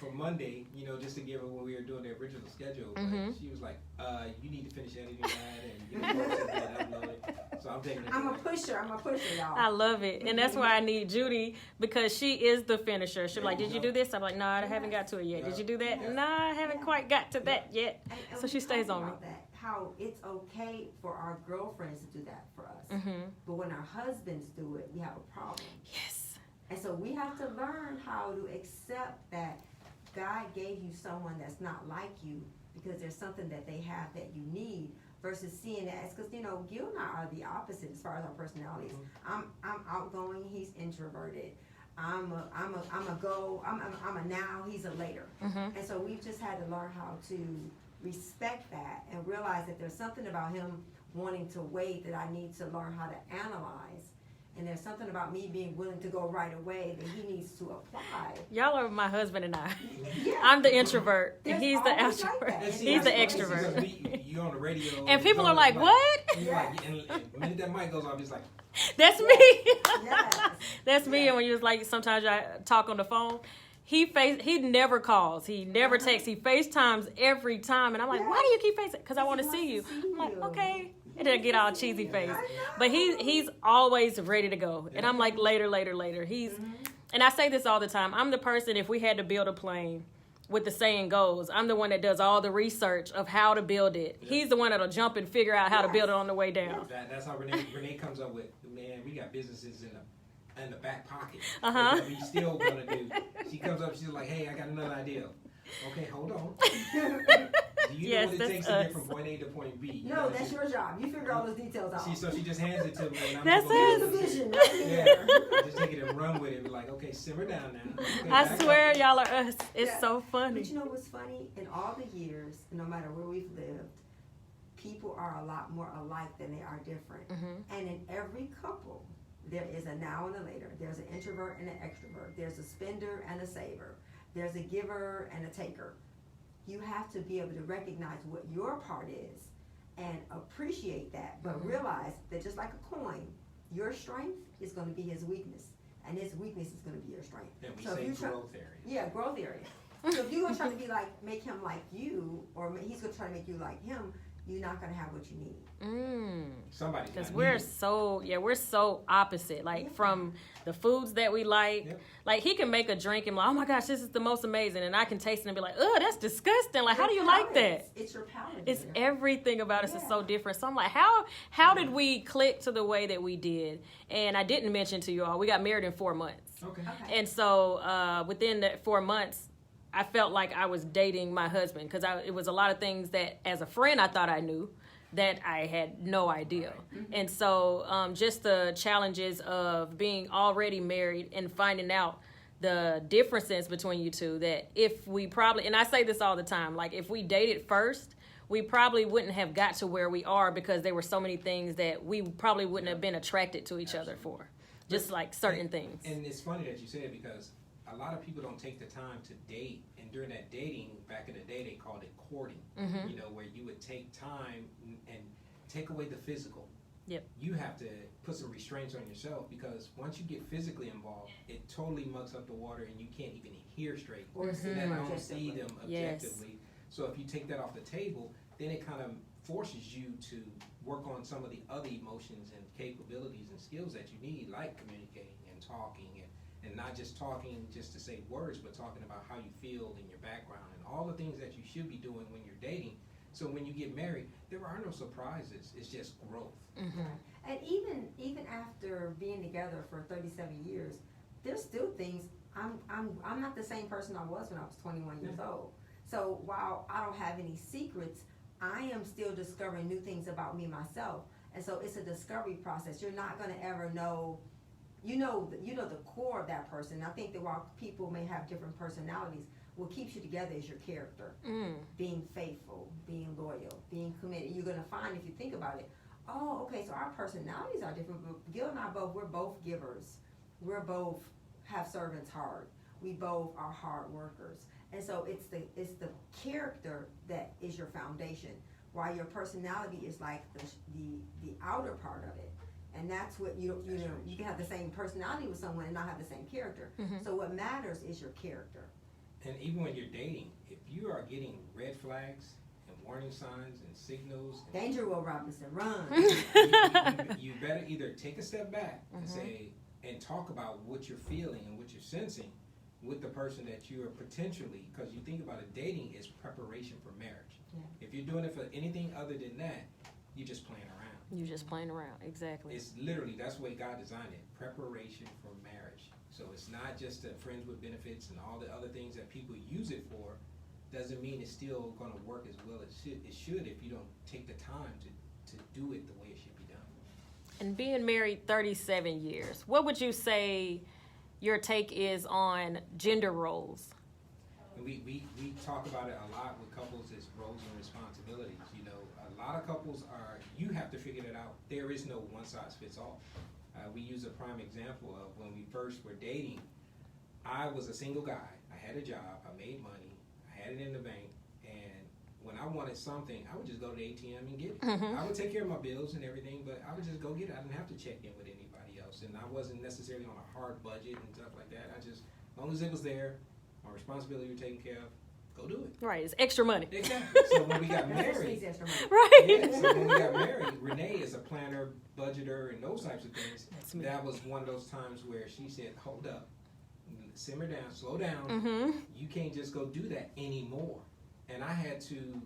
for Monday. You know, just to give her when we were doing the original schedule. But she was like, "You need to finish editing that and post it and upload it." So I'm taking it. I'm a pusher, y'all. I love it. And that's why I need Judy, because she is the finisher. She'll be like, did you do this? I'm like, no, I haven't got to it yet. Did you do that? No, I haven't quite got to that yet. And So she stays on me. that, how it's okay for our girlfriends to do that for us. But when our husbands do it, we have a problem. Yes. And so we have to learn how to accept that God gave you someone that's not like you because there's something that they have that you need, versus seeing it as, because, you know, Gil and I are the opposite as far as our personalities. I'm outgoing, he's introverted. I'm a now, he's a later. And so we've just had to learn how to respect that and realize that there's something about him wanting to wait that I need to learn how to analyze. And there's something about me being willing to go right away that he needs to apply. Y'all are my husband and I. Yeah. I'm the introvert, and There's he's the always like extrovert. that. He's the That's extrovert. because you on the radio. And people are like, like, what? And you're like, and the minute that mic goes off, it's like, That's me. Yes. That's me. And when you was like, sometimes I talk on the phone. He never calls. He never texts. He FaceTimes every time. And I'm like, why do you keep FaceTime? Because I want to see you. I'm like, okay. And then I get all cheesy face. But he's always ready to go. And I'm like, later. And I say this all the time. I'm the person, if we had to build a plane, with the saying goes, I'm the one that does all the research of how to build it. Yep. He's the one that'll jump and figure out how to build it on the way down. that's how Renee comes up with, man, we got businesses in the back pocket. Uh-huh. We still gonna do. She comes up, she's like, hey, I got another idea. Okay, hold on. Do you know what it takes to get from point A to point B? No, that's your job. You figure all those details out. So she just hands it to me. And I'm That's just Here's it. the vision right Yeah, there. just take it and run with it. Be like, okay, simmer down now. Okay, I back swear up. y'all are us. It's Yeah. so funny. But you know what's funny? In all the years, no matter where we've lived, people are a lot more alike than they are different. And in every couple, there is a now and a later. There's an introvert and an extrovert. There's a spender and a saver. There's a giver and a taker. You have to be able to recognize what your part is and appreciate that, but realize that just like a coin, your strength is going to be his weakness, and his weakness is going to be your strength. And we So if say you try- growth area. Yeah, growth area. So if you're going to try to be like, make him like you, or he's going to try to make you like him, you're not going to have what you need. Somebody's Because not we're needed. we're so opposite. Like from the foods that we like. Yep. Like he can make a drink and like, oh my gosh, this is the most amazing. And I can taste it and be like, oh, that's disgusting. Like, how do you like that? It's your palate. It's dear. everything about us is so Yeah. different. So I'm like, how did we click to the way that we did? And I didn't mention to you all, we got married in 4 months. Okay. Okay. And so within that 4 months, I felt like I was dating my husband because it was a lot of things that as a friend I thought I knew that I had no idea. And so just the challenges of being already married and finding out the differences between you two, that if we probably, and I say this all the time, like if we dated first, we probably wouldn't have got to where we are because there were so many things that we probably wouldn't have been attracted to each other for. Just like certain things. And it's funny that you say it because a lot of people don't take the time to date. And during that dating, back in the day, they called it courting. You know, where you would take time and take away the physical Yep. You have to put some restraints on yourself, because once you get physically involved, it totally mucks up the water and you can't even hear straight. Or see them And I don't objectively. see them Yes. objectively. So if you take that off the table, then it kind of forces you to work on some of the other emotions and capabilities and skills that you need, like communicating and talking, and not just talking just to say words, but talking about how you feel in your background and all the things that you should be doing when you're dating. So when you get married, there are no surprises. It's just growth. Mm-hmm. And even after being together for 37 years, there's still things. I'm not the same person I was when I was 21 years old. So while I don't have any secrets, I am still discovering new things about me myself. And so it's a discovery process. You're not going to ever know. You know the core of that person. I think that while people may have different personalities, what keeps you together is your character. Being faithful, being loyal, being committed. You're going to find, if you think about it, oh, okay, so our personalities are different, but Gil and I we're both givers. We're both have servants' heart. We both are hard workers. And so it's the character that is your foundation, while your personality is like the outer part of it. And that's what you can have the same personality with someone and not have the same character. So what matters is your character. And even when you're dating, if you are getting red flags and warning signs and signals, Danger, Will Robinson, run. you better either take a step back and say, and talk about what you're feeling and what you're sensing with the person that you are potentially, because you think about it, dating is preparation for marriage. Yeah. If you're doing it for anything other than that, you're just playing around. You're just playing around, exactly. It's literally, that's the way God designed it, preparation for marriage. So it's not just friends with benefits and all the other things that people use it for. Doesn't mean it's still going to work as well as it should if you don't take the time to do it the way it should be done. And being married 37 years, what would you say your take is on gender roles? And we talk about it a lot with couples as roles and responsibilities. You know, a lot of couples you have to figure it out. There is no one size fits all. We use a prime example of when we first were dating. I was a single guy. I had a job. I made money. I had it in the bank. And when I wanted something, I would just go to the ATM and get it. I would take care of my bills and everything, but I would just go get it. I didn't have to check in with anybody else. And I wasn't necessarily on a hard budget and stuff like that. I just, as long as it was there, my responsibility was taken care of, go do it. Right, it's extra money. Exactly. So when we got married, Right. yeah, so when we got married, Renee is a planner, budgeter, and those types of things. That's me. That was one of those times where she said, hold up, simmer down, slow down. You can't just go do that anymore. And I had to,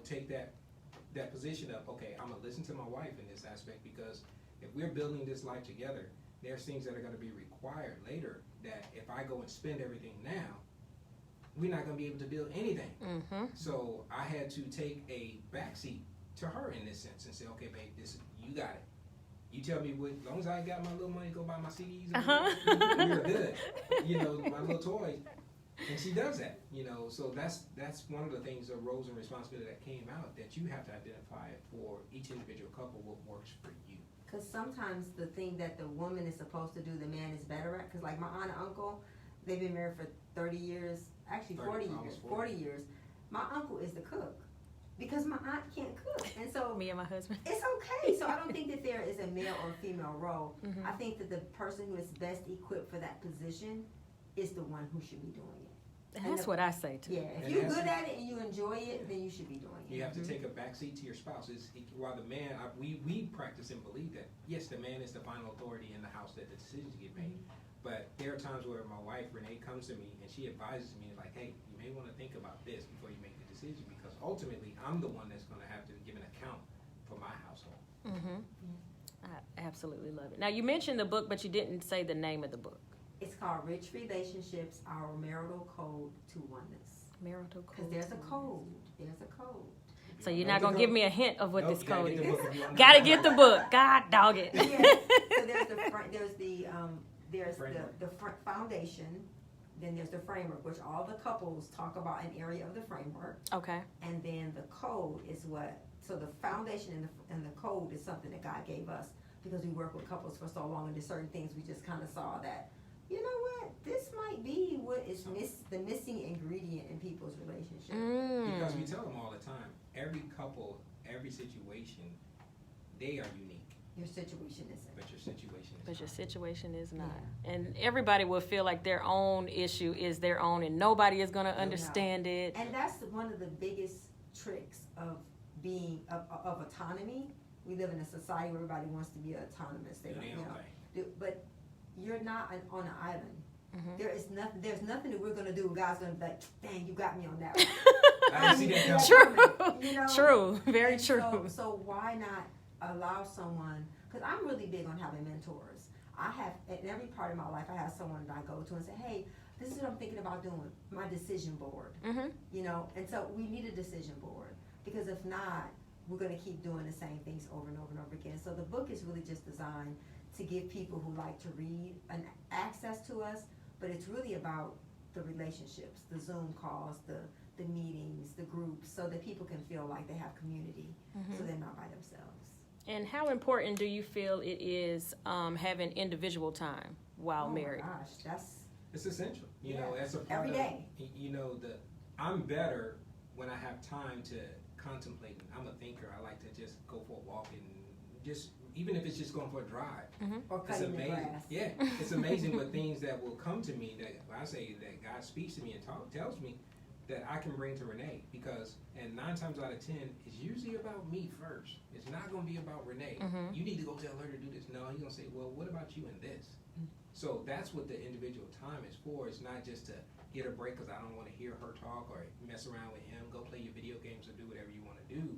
take that position of, okay, I'm going to listen to my wife in this aspect, because if we're building this life together, there's things that are going to be required later that if I go and spend everything now, we're not going to be able to build anything. So I had to take a backseat to her in this sense and say, okay, babe, you got it. You tell me what, as long as I got my little money to go buy my CDs, we're good. My little toys. And she does that, so that's one of the things, the roles and responsibility that came out, that you have to identify for each individual couple what works for you. Because sometimes the thing that the woman is supposed to do, the man is better at. Because like my aunt and uncle, they've been married for 30 years, actually 40 years. 40 years. My uncle is the cook because my aunt can't cook. And so Me and my husband. it's okay. So I don't think that there is a male or female role. I think that the person who is best equipped for that position is the one who should be doing it. And that's what I say too. Yeah, if And you're that's good it. at it and you enjoy it, then you should be doing it. You have to take a backseat to your spouse. While the man, we practice and believe that, yes, the man is the final authority in the house that the decisions get made. But there are times where my wife, Renee, comes to me and she advises me, like, hey, you may want to think about this before you make the decision, because ultimately I'm the one that's going to have to give an account for my household. I absolutely love it. Now, you mentioned the book, but you didn't say the name of the book. It's called Rich Relationships, Our Marital Code to Oneness. Marital Because Code. there's a code. There's a code. So you're not going to give me a hint of what Nope, this you gotta code get the is. book if you want to Gotta know. get the book. God dog it. Yeah. So there's the foundation, then there's the framework, which all the couples talk about an area of the framework, Okay. and then the code is so the foundation and the code is something that God gave us because we work with couples for so long, and there's certain things we just kind of saw that, you know what, this might be what is the missing ingredient in people's relationship. Because we tell them all the time, every couple, every situation, they are unique. your situation isn't. But your situation is But your not. situation is not. And everybody will feel like their own issue is their own and nobody is going to understand it. And that's one of the biggest tricks of being, of autonomy. We live in a society where everybody wants to be autonomous. They Do don't, their you own know, thing. but you're not on an island. Mhm. There's nothing that we're gonna do. God's gonna be like, dang, you got me on that one. I didn't see that True. coming. You know? True. Very And true. So why not allow someone, because I'm really big on having mentors. I have, in every part of my life, I have someone that I go to and say, hey, this is what I'm thinking about doing, my decision board. Mhm. You know, and so we need a decision board, because if not, we're gonna keep doing the same things over and over and over again. So the book is really just designed to give people who like to read an access to us, but it's really about the relationships, the Zoom calls, the meetings, the groups, so that people can feel like they have community, so they're not by themselves. And how important do you feel it is having individual time while married? Oh my gosh, that's It's essential. You Yeah. know, as a part Every of, day. you know, I'm better when I have time to contemplate. I'm a thinker. I like to just go for a walk and just, even if it's just going for a drive. or It's cutting the amazing. grass. Yeah, it's amazing what things that will come to me that I say that God speaks to me and tells me that I can bring to Renee, because, and 9 times out of 10, it's usually about me first. It's not going to be about Renee. You need to go tell her to do this. No, he's going to say, well, what about you in this? So that's what the individual time is for. It's not just to get a break because I don't want to hear her talk or mess around with him, go play your video games or do whatever you want to do.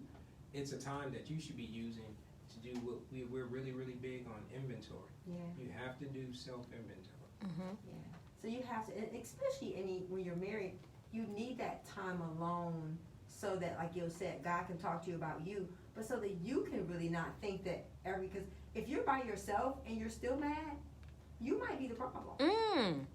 It's a time that you should be using to do what we're really, really big on inventory. Yeah. You have to do self-inventory. Yeah. So you have to, and especially when you're married, you need that time alone so that, like you said, God can talk to you about you, but so that you can really not think that because if you're by yourself and you're still mad, you might be the problem.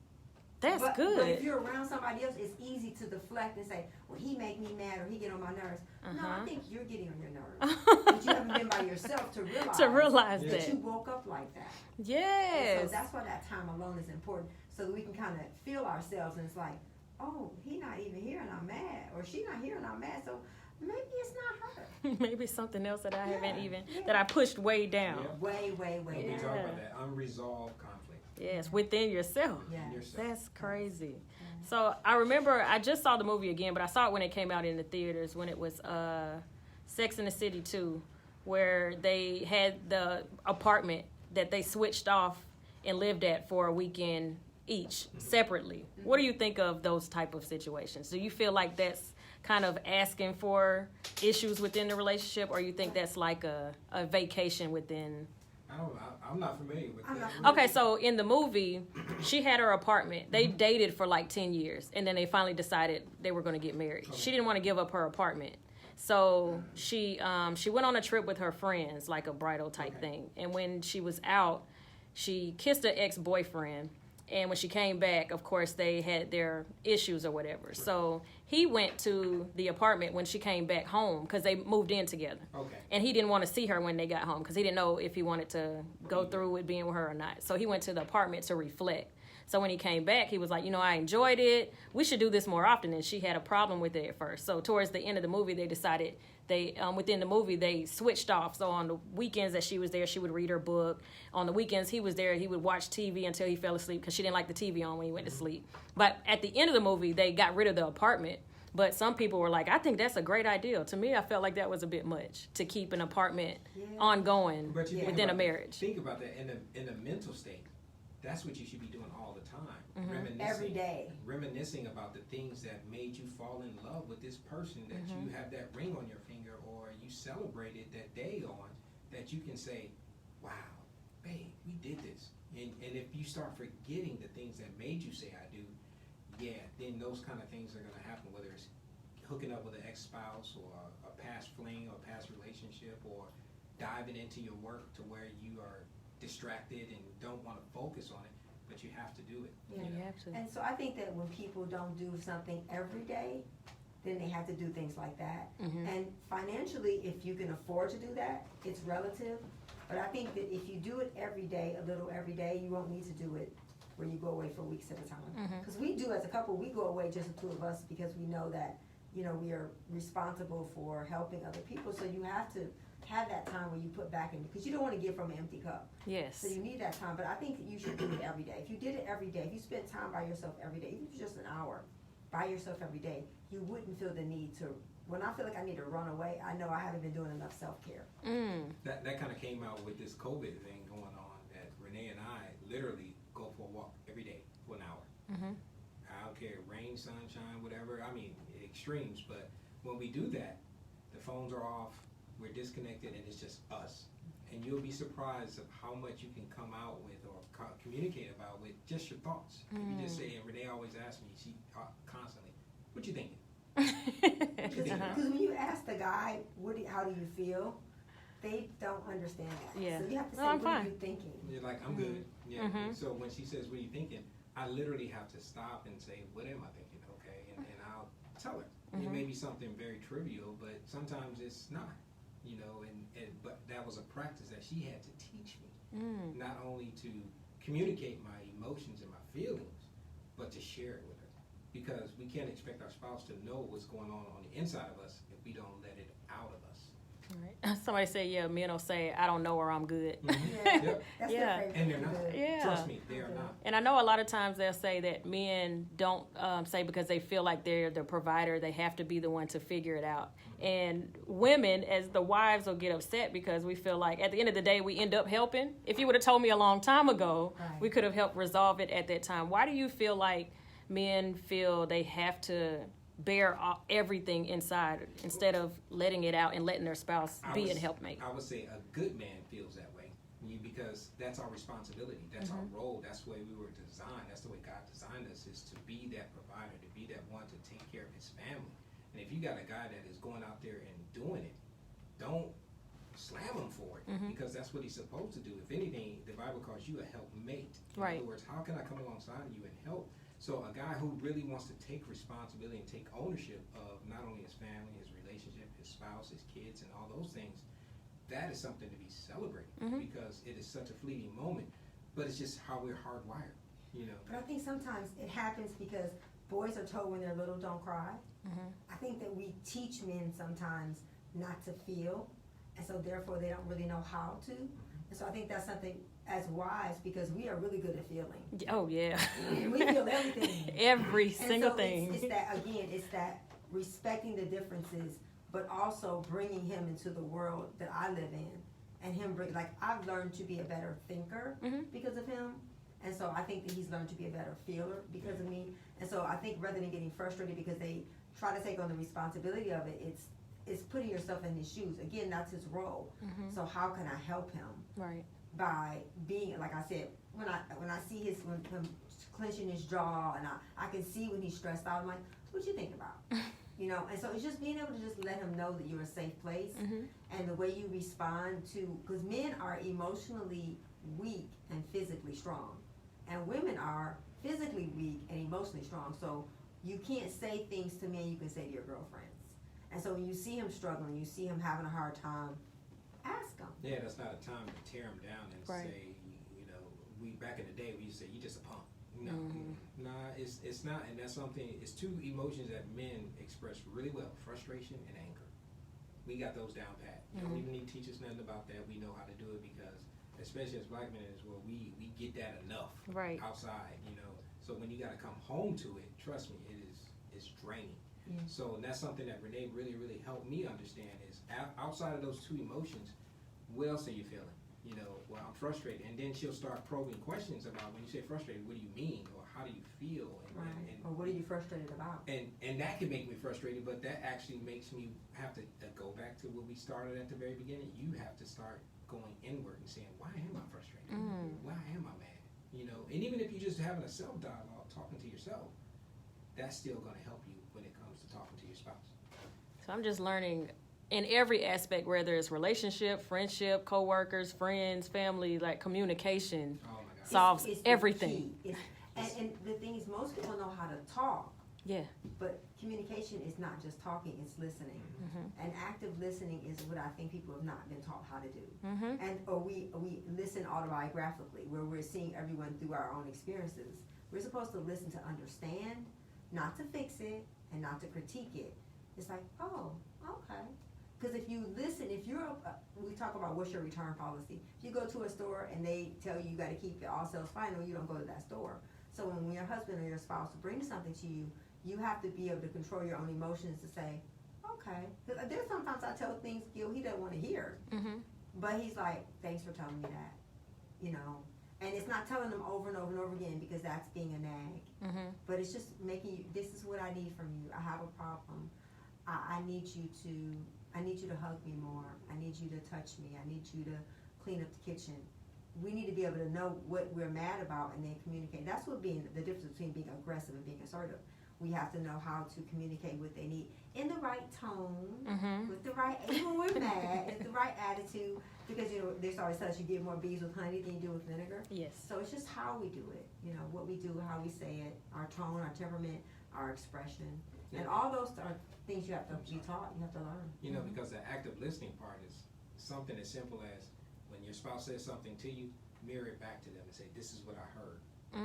That's But good. if you're around somebody else, it's easy to deflect and say, well, he make me mad or he get on my nerves. No, I think you're getting on your nerves. But you haven't been by yourself to realize, that. that you woke up like that. Yes. And so that's why that time alone is important, so that we can kind of feel ourselves, and it's like, oh, he not even here and I'm mad, or she not here and I'm mad, so maybe it's not her. Maybe something else that I haven't even, yeah. that I pushed way down. Yeah. Way And we Yeah. talk about that unresolved conflict Yes, within yourself. Yeah. in yourself. That's crazy. So I remember I just saw the movie again, but I saw it when it came out in the theaters, when it was Sex and the City 2, where they had the apartment that they switched off and lived at for a weekend each, separately. What do you think of those type of situations? Do you feel like that's kind of asking for issues within the relationship, or you think that's like a vacation within? I'm not familiar with I'm that. not- Okay, so in the movie, she had her apartment. They dated for like 10 years, and then they finally decided they were going to get married. She didn't want to give up her apartment. So she went on a trip with her friends, like a bridal type thing. And when she was out, she kissed her ex-boyfriend. And when she came back, of course, they had their issues or whatever. So he went to the apartment when she came back home, because they moved in together. Okay. And he didn't want to see her when they got home, because he didn't know if he wanted to go through with being with her or not. So he went to the apartment to reflect. So when he came back, he was like, I enjoyed it. We should do this more often. And she had a problem with it at first. So towards the end of the movie, they decided within the movie, they switched off. So on the weekends that she was there, she would read her book. On the weekends he was there, he would watch TV until he fell asleep, because she didn't like the TV on when he went to sleep. But at the end of the movie, they got rid of the apartment. But some people were like, I think that's a great idea. To me, I felt like that was a bit much, to keep an apartment ongoing But you think within a about- marriage. Think about that in a mental state. That's what you should be doing all the time. Reminiscing. Every day. Reminiscing about the things that made you fall in love with this person, that you have that ring on your finger, or you celebrated that day on, that you can say, wow, babe, we did this. And if you start forgetting the things that made you say I do, then those kind of things are going to happen, whether it's hooking up with an ex-spouse or a past fling or past relationship, or diving into your work to where you are distracted and don't want to focus on it, but you have to do it. Yeah. you know? You have to. And so I think that when people don't do something every day, then they have to do things like that. And financially, if you can afford to do that, it's relative. But I think that if you do it every day, a little every day, you won't need to do it where you go away for weeks at a time. Because we do, as a couple, we go away just the two of us, because we know that we are responsible for helping other people. So you have to have that time where you put back in, because you don't want to give from an empty cup. Yes. So you need that time, but I think that you should do it every day. If you did it every day, if you spent time by yourself every day, even if it's just an hour by yourself every day, you wouldn't feel the need to. When I feel like I need to run away, I know I haven't been doing enough self-care. That kind of came out with this COVID thing going on, that Renee and I literally go for a walk every day for an hour. I don't care, rain, sunshine, whatever. I mean, extremes. But when we do that, the phones are off, we're disconnected, and it's just us. And you'll be surprised of how much you can come out with or communicate about with just your thoughts. If you just say, and Renee always asks me, she constantly, what you thinking? Because when you ask the guy, how do you feel? They don't understand that. Yeah. So you have to say, I'm what are fine. you thinking? You're like, I'm good. Yeah. So when she says, what are you thinking? I literally have to stop and say, what am I thinking? Okay. And I'll tell her. It may be something very trivial, but sometimes it's not, but that was a practice that she had to teach me. Not only to communicate my emotions and my feelings, but to share it with her. Because we can't expect our spouse to know what's going on the inside of us if we don't let it out of us. Right. Somebody say, yeah, men will say, I don't know or I'm good. Yep. That's Yeah. their favorite. And they're not. Yeah. Trust me, they are not. And I know a lot of times they'll say that men don't say because they feel like they're the provider, they have to be the one to figure it out. And women, as the wives, will get upset because we feel like at the end of the day, we end up helping. If you would have told me a long time ago, Right. we could have helped resolve it at that time. Why do you feel like men feel they have to bear everything inside instead of letting it out and letting their spouse be a helpmate? I would say a good man feels that way because that's our responsibility. That's our role. That's the way we were designed. That's the way God designed us, is to be that provider, to be that one to take care of his family. And if you got a guy that is going out there and doing it, don't slam him for it because that's what he's supposed to do. If anything, the Bible calls you a helpmate. In other words, how can I come alongside you and help? So a guy who really wants to take responsibility and take ownership of not only his family, his relationship, his spouse, his kids, and all those things, that is something to be celebrated because it is such a fleeting moment. But it's just how we're hardwired, But I think sometimes it happens because boys are told when they're little, don't cry. I think that we teach men sometimes not to feel, and so therefore they don't really know how to. And so I think that's something as wives, because we are really good at feeling. Oh, yeah. We feel everything. Every And single so thing. It's that, again, it's that respecting the differences, but also bringing him into the world that I live in. And him I've learned to be a better thinker because of him. And so I think that he's learned to be a better feeler because of me. And so I think rather than getting frustrated because they try to take on the responsibility of it, it's putting yourself in his shoes. Again, that's his role. So how can I help him? Right. By being, like I said, when I see him clenching his jaw, and I can see when he's stressed out, I'm like, what you think about? And so it's just being able to just let him know that you're a safe place, and the way you respond to, because men are emotionally weak and physically strong, and women are physically weak and emotionally strong. So you can't say things to men you can say to your girlfriends. And so when you see him struggling, you see him having a hard time, ask him. Yeah, that's not a time to tear him down and Right. say, we back in the day we used to say, you just a punk. No, nah, it's not, and that's something. It's two emotions that men express really well: frustration and anger. We got those down pat. You don't even need to teach us nothing about that. We know how to do it because, especially as black men as well, we get that enough outside. So when you got to come home to it, trust me, it's draining. Yeah. So that's something that Renee really, really helped me understand is outside of those two emotions, what else are you feeling? Well, I'm frustrated. And then she'll start probing questions about, when you say frustrated, what do you mean? Or how do you feel? Or what are you frustrated about? And that can make me frustrated, but that actually makes me have to go back to what we started at the very beginning. You have to start going inward and saying, why am I frustrated? Why am I mad? And even if you're just having a self-dialogue, talking to yourself, that's still going to help you when it comes to talking to your spouse. So I'm just learning in every aspect, whether it's relationship, friendship, coworkers, friends, family, like communication Oh my God. solves It's the everything. key. And the thing is, most people know how to talk, Yeah. but communication is not just talking, it's listening. And active listening is what I think people have not been taught how to do. Or we listen autobiographically, where we're seeing everyone through our own experiences. We're supposed to listen to understand, not to fix it, and not to critique it. it's like, oh, okay. Because if you listen, we talk about what's your return policy. If you go to a store and they tell you got to keep it all sales final, you don't go to that store. So when your husband or your spouse brings something to you, you have to be able to control your own emotions to say, okay. Because there's sometimes I tell things Gil he doesn't want to hear, but he's like, thanks for telling me that, you know. And it's not telling them over and over and over again because that's being a nag. But it's just making you, this is what I need from you. I have a problem. I need you to hug me more. I need you to touch me. I need you to clean up the kitchen. We need to be able to know what we're mad about and then communicate. That's what the difference between being aggressive and being assertive. We have to know how to communicate what they need in the right tone, with the right, even when we're mad, with the right attitude. Because, you know, they always tell us you get more bees with honey than you do with vinegar. Yes. So it's just how we do it, you know, what we do, how we say it, our tone, our temperament, our expression. Yeah. And all those are things you have to be taught, you have to learn. You know, because the active listening part is something as simple as when your spouse says something to you, mirror it back to them and say, this is what I heard.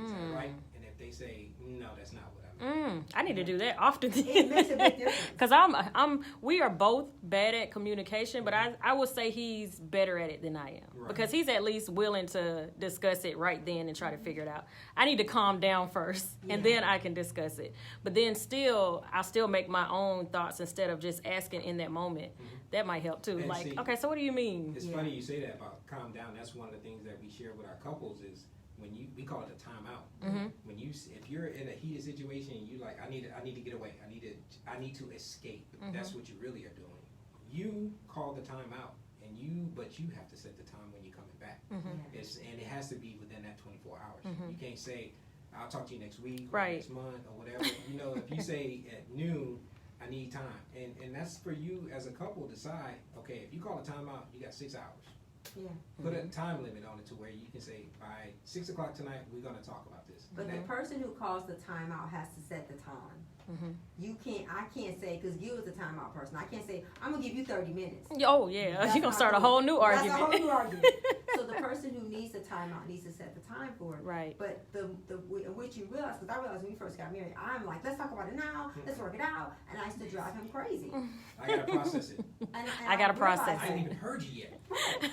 Is that right? And if they say, no, that's not what I meant. I need to do that often. It makes a big difference. Because we are both bad at communication, but I would say he's better at it than I am. Right. Because he's at least willing to discuss it right then and try to figure it out. I need to calm down first, and then I can discuss it. But then I'll still make my own thoughts instead of just asking in that moment. That might help too. And like, see, okay, so what do you mean? It's funny you say that about calm down. That's one of the things that we share with our couples is when we call it a timeout. When if you're in a heated situation and you like, I need to get away. I need to escape. That's what you really are doing. You call the timeout, but you have to set the time when you're coming back. And it has to be within that 24 hours. You can't say, I'll talk to you next week or next month or whatever. You know, if you say at noon, I need time. And that's for you as a couple to decide, okay, if you call a timeout, you got 6 hours. Put a time limit on it to where you can say, by 6 o'clock tonight, we're going to talk about this. But the person who calls the timeout has to set the time. I can't say, because Gil is the timeout person, I can't say, I'm going to give you 30 minutes. Oh, yeah. You're going to start a whole new argument. That's a whole new argument. So the person who needs the timeout needs to set the time for it. Right. But which you realize, because I realized when we first got married, I'm like, let's talk about it now, let's work it out, and I used to drive him crazy. I got to process it. And I got to process I it. ain't even heard you yet.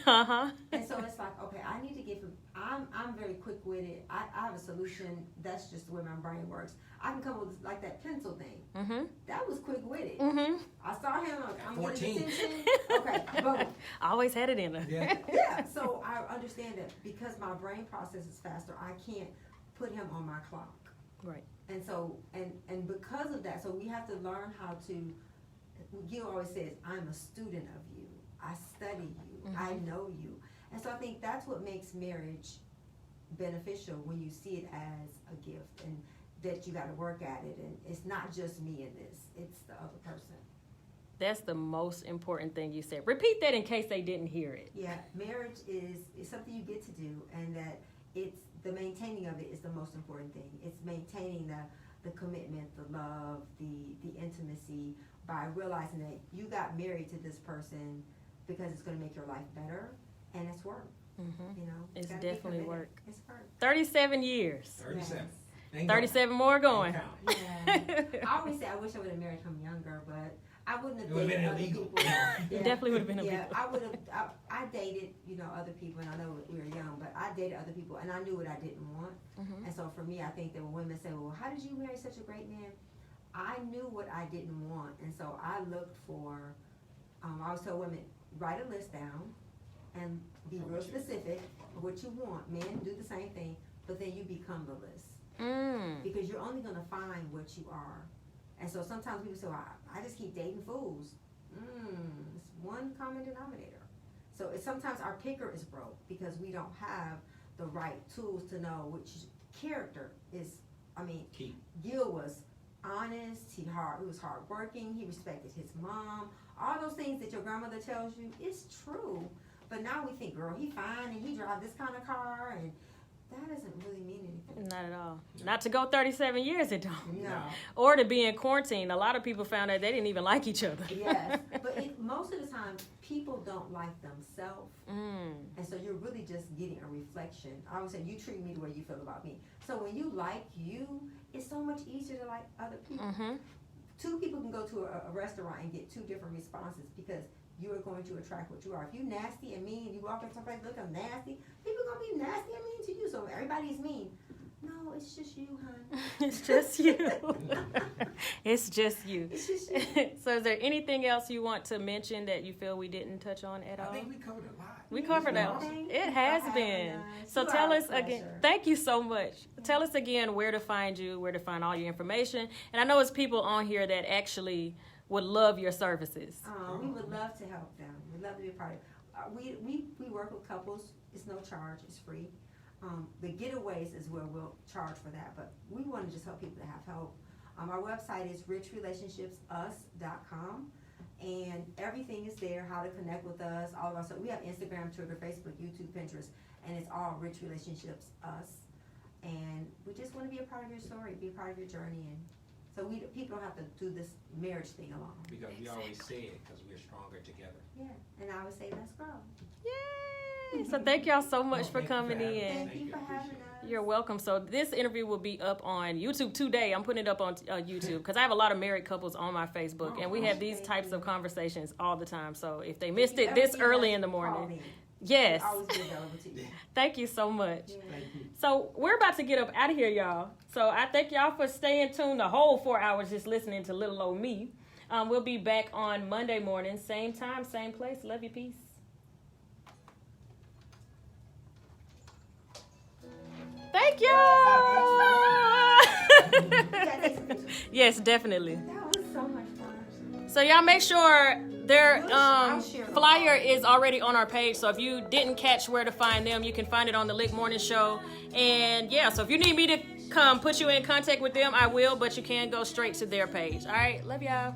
And so it's like, okay, I need to give him, I'm very quick-witted. I have a solution. That's just the way my brain works. I can come up with like that pencil thing. That was quick-witted. I saw him, I'm 14. getting attention. Okay, boom. I always had it in her. Yeah, so I understand that because my brain processes faster, I can't put him on my clock. Right. And so, and because of that, so we have to learn how to, Gil always says, I'm a student of you. I study you. I know you. And so I think that's what makes marriage beneficial when you see it as a gift and that you got to work at it. And it's not just me in this, it's the other person. That's the most important thing you said. Repeat that in case they didn't hear it. Yeah, marriage is something you get to do, and that it's the maintaining of it is the most important thing. It's maintaining the commitment, the love, the intimacy by realizing that you got married to this person because it's going to make your life better, and it's work. You know, It's gotta be definitely committed. work. It's work. 37 years. 37. Yes. Ain't 37 more going. count. Yeah. I always say I wish I would have married him younger, but I wouldn't have It would've dated been other illegal. people. It definitely would have been Yeah, illegal. I would have. I dated, other people, and I know we were young, but I dated other people, and I knew what I didn't want. And so for me, I think that when women say, "Well, how did you marry such a great man?" I knew what I didn't want, and so I looked for. I always tell women, write a list down, and be real specific of what you want. Men do the same thing, but then you become the list. Because you're only going to find what you are. And so sometimes people say, well, I just keep dating fools. It's one common denominator. So sometimes our picker is broke because we don't have the right tools to know which character is, Key. Gil was honest, he was hardworking, he respected his mom. All those things that your grandmother tells you is true. But now we think, girl, he fine and he drive this kind of car, and that doesn't really mean anything. Not at all. Not to go 37 years, it don't. No. Or to be in quarantine. A lot of people found out they didn't even like each other. Yes, but most of the time, people don't like themselves, and so you're really just getting a reflection. I always say, you treat me the way you feel about me. So when you like you, it's so much easier to like other people. two people can go to a restaurant and get two different responses because you are going to attract what you are. If you nasty and mean, you walk in someplace looking nasty, people are going to be nasty and mean to you. So everybody's mean. No, it's just you, hon. It's just you. It's just you. It's just you. So is there anything else you want to mention that you feel we didn't touch on at all? I think we covered a lot. We covered that. Thank It you has for been. having us. So You tell are a us again. pleasure. Thank you so much. Tell us again where to find you, where to find all your information. And I know it's people on here that actually would love your services. We would love to help them. We'd love to be a part of it. We work with couples. It's no charge. It's free. The getaways is where we'll charge for that, but we want to just help people that have help. Our website is richrelationshipsus.com, and everything is there, how to connect with us, all of our stuff. We have Instagram, Twitter, Facebook, YouTube, Pinterest, and it's all Rich Relationships Us. And we just want to be a part of your story, be a part of your journey, and so people don't have to do this marriage thing alone. Because we always say it, because we're stronger together. Yeah, and I would say let's grow. Yay! So thank y'all so much for coming in. Thank you for having us. You're welcome. So this interview will be up on YouTube today. I'm putting it up on YouTube because I have a lot of married couples on my Facebook, and we have these types of conversations all the time. So if they missed it this early in the morning, yes. Always be available to you. Thank you so much. Yeah. Thank you. So we're about to get up out of here, y'all. So I thank y'all for staying tuned the whole 4 hours just listening to little old me. We'll be back on Monday morning, same time, same place. Love you, peace. Thank you. Yes, definitely. That was so much fun. So y'all make sure their I'll share them. flyer is already on our page. So if you didn't catch where to find them, you can find it on the Lick Morning Show. And yeah, so if you need me to come put you in contact with them, I will, but you can go straight to their page. All right, love y'all.